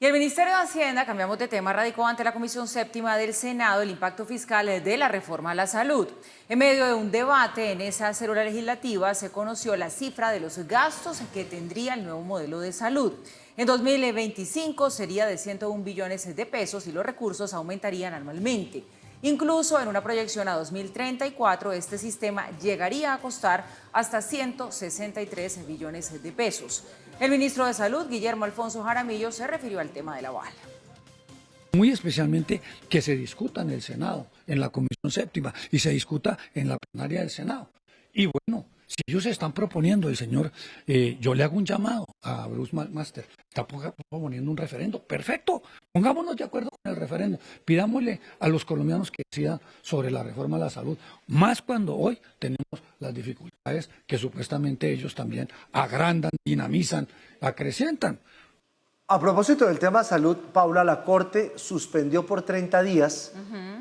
Y el Ministerio de Hacienda, cambiamos de tema, radicó ante la Comisión Séptima del Senado el impacto fiscal de la reforma a la salud. En medio de un debate en esa célula legislativa se conoció la cifra de los gastos que tendría el nuevo modelo de salud. En 2025 sería de 101 billones de pesos y los recursos aumentarían anualmente. Incluso en una proyección a 2034, este sistema llegaría a costar hasta 163 billones de pesos. El ministro de Salud, Guillermo Alfonso Jaramillo, se refirió al tema de la bala. Muy especialmente que se discuta en el Senado, en la Comisión Séptima, y se discuta en la plenaria del Senado. Y bueno, si ellos están proponiendo, yo le hago un llamado a Bruce Master, está proponiendo un referendo, perfecto, pongámonos de acuerdo con el referendo, pidámosle a los colombianos que decidan sobre la reforma a la salud, más cuando hoy tenemos las dificultades que supuestamente ellos también agrandan, dinamizan, acrecientan. A propósito del tema salud, Paula, la Corte suspendió por 30 días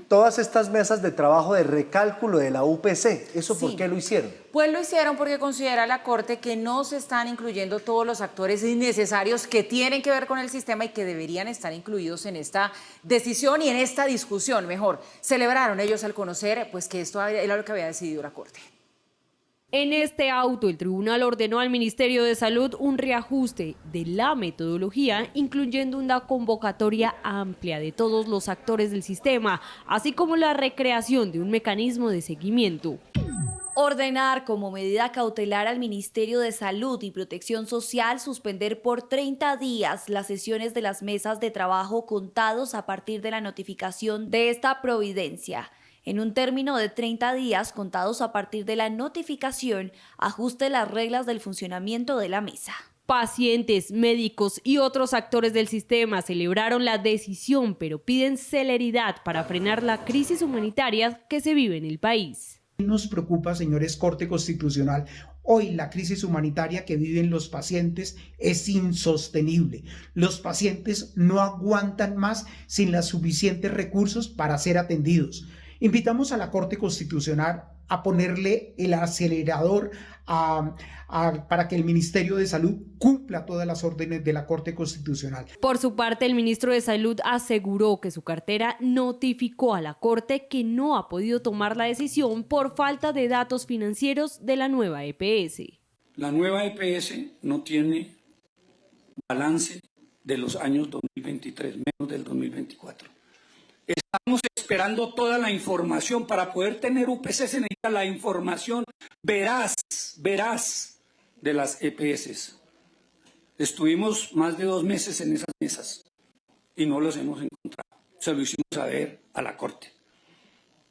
todas estas mesas de trabajo de recálculo de la UPC. ¿Eso Sí. por qué lo hicieron? Pues lo hicieron porque considera la Corte que no se están incluyendo todos los actores necesarios que tienen que ver con el sistema y que deberían estar incluidos en esta decisión y en esta discusión. Mejor, celebraron ellos al conocer pues que esto era lo que había decidido la Corte. En este auto, el tribunal ordenó al Ministerio de Salud un reajuste de la metodología, incluyendo una convocatoria amplia de todos los actores del sistema, así como la recreación de un mecanismo de seguimiento. Ordenar como medida cautelar al Ministerio de Salud y Protección Social suspender por 30 días las sesiones de las mesas de trabajo contados a partir de la notificación de esta providencia. En un término de 30 días contados a partir de la notificación, ajuste las reglas del funcionamiento de la mesa. Pacientes, médicos y otros actores del sistema celebraron la decisión, pero piden celeridad para frenar la crisis humanitaria que se vive en el país. Nos preocupa, señores Corte Constitucional, hoy la crisis humanitaria que viven los pacientes es insostenible. Los pacientes no aguantan más sin los suficientes recursos para ser atendidos. Invitamos a la Corte Constitucional a ponerle el acelerador para que el Ministerio de Salud cumpla todas las órdenes de la Corte Constitucional. Por su parte, el ministro de Salud aseguró que su cartera notificó a la Corte que no ha podido tomar la decisión por falta de datos financieros de la nueva EPS. La nueva EPS no tiene balance de los años 2023, menos del 2024. Estamos esperando toda la información. Para poder tener UPC se necesita la información veraz de las EPS. Estuvimos más de 2 meses en esas mesas y no los hemos encontrado. Se lo hicimos saber a la Corte.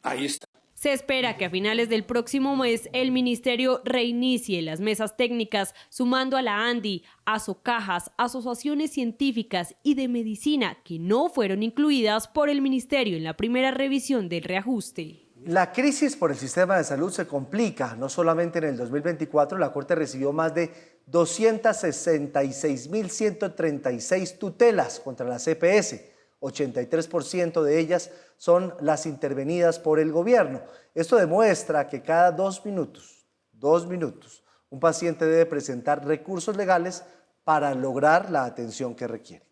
Ahí está. Se espera que a finales del próximo mes el ministerio reinicie las mesas técnicas, sumando a la ANDI, ASOCAJAS, asociaciones científicas y de medicina que no fueron incluidas por el ministerio en la primera revisión del reajuste. La crisis por el sistema de salud se complica. No solamente en el 2024, la Corte recibió más de 266.136 tutelas contra las EPS. 83% de ellas son las intervenidas por el gobierno. Esto demuestra que cada 2 minutos, un paciente debe presentar recursos legales para lograr la atención que requiere.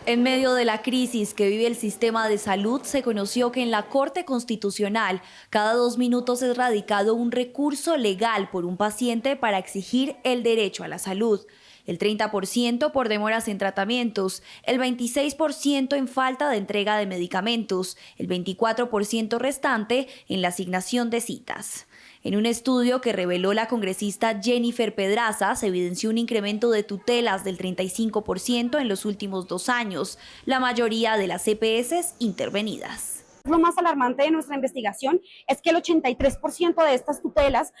En medio de la crisis que vive el sistema de salud, se conoció que en la Corte Constitucional cada 2 minutos es radicado un recurso legal por un paciente para exigir el derecho a la salud. El 30% por demoras en tratamientos, el 26% en falta de entrega de medicamentos, el 24% restante en la asignación de citas. En un estudio que reveló la congresista Jennifer Pedraza, se evidenció un incremento de tutelas del 35% en los últimos 2 años, la mayoría de las EPS intervenidas. Lo más alarmante de nuestra investigación es que el 83% de estas tutelas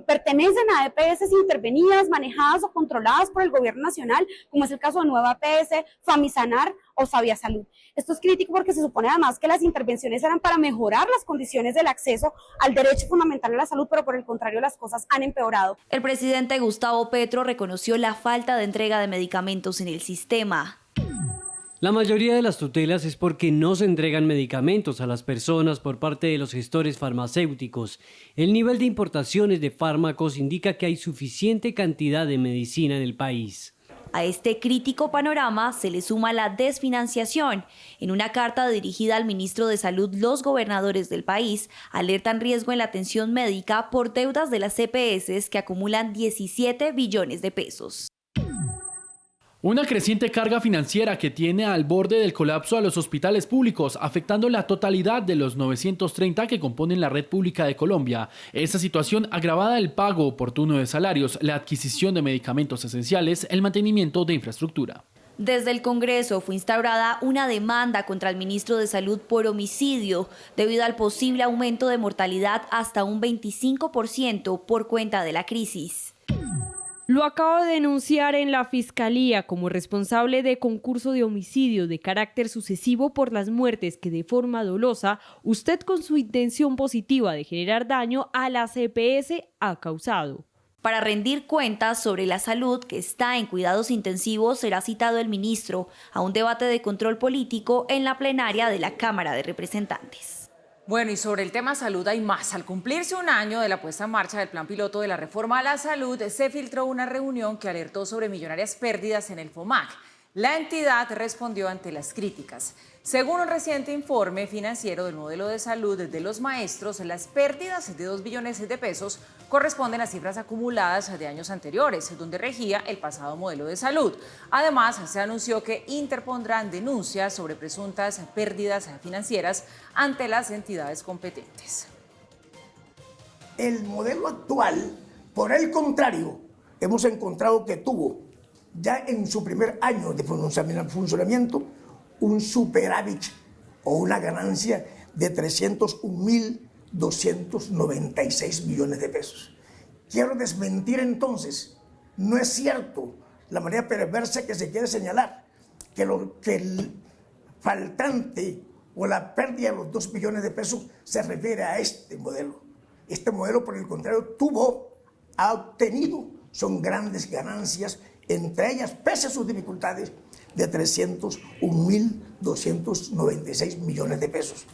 pertenecen a EPS intervenidas, manejadas o controladas por el gobierno nacional, como es el caso de Nueva EPS, Famisanar o Sabia Salud. Esto es crítico porque se supone además que las intervenciones eran para mejorar las condiciones del acceso al derecho fundamental a la salud, pero por el contrario las cosas han empeorado. El presidente Gustavo Petro reconoció la falta de entrega de medicamentos en el sistema. La mayoría de las tutelas es porque no se entregan medicamentos a las personas por parte de los gestores farmacéuticos. El nivel de importaciones de fármacos indica que hay suficiente cantidad de medicina en el país. A este crítico panorama se le suma la desfinanciación. En una carta dirigida al ministro de Salud, los gobernadores del país alertan riesgo en la atención médica por deudas de las EPS que acumulan 17 billones de pesos. Una creciente carga financiera que tiene al borde del colapso a los hospitales públicos, afectando la totalidad de los 930 que componen la red pública de Colombia. Esta situación agravada el pago oportuno de salarios, la adquisición de medicamentos esenciales, el mantenimiento de infraestructura. Desde el Congreso fue instaurada una demanda contra el ministro de Salud por homicidio debido al posible aumento de mortalidad hasta un 25% por cuenta de la crisis. Lo acaba de denunciar en la Fiscalía como responsable de concurso de homicidio de carácter sucesivo por las muertes que de forma dolosa usted con su intención positiva de generar daño a las EPS ha causado. Para rendir cuentas sobre la salud que está en cuidados intensivos será citado el ministro a un debate de control político en la plenaria de la Cámara de Representantes. Bueno, y sobre el tema salud hay más. Al cumplirse un año de la puesta en marcha del plan piloto de la reforma a la salud, se filtró una reunión que alertó sobre millonarias pérdidas en el FOMAC. La entidad respondió ante las críticas. Según un reciente informe financiero del modelo de salud de los maestros, las pérdidas de 2 billones de pesos corresponden a cifras acumuladas de años anteriores, donde regía el pasado modelo de salud. Además, se anunció que interpondrán denuncias sobre presuntas pérdidas financieras ante las entidades competentes. El modelo actual, por el contrario, hemos encontrado que tuvo ya en su primer año de funcionamiento un superávit o una ganancia de 301.296 millones de pesos. Quiero desmentir entonces, no es cierto la manera perversa que se quiere señalar, que el faltante o la pérdida de los 2 billones de pesos se refiere a este modelo. Este modelo, por el contrario, ha obtenido, son grandes ganancias, entre ellas, pese a sus dificultades, de 301.296 millones de pesos.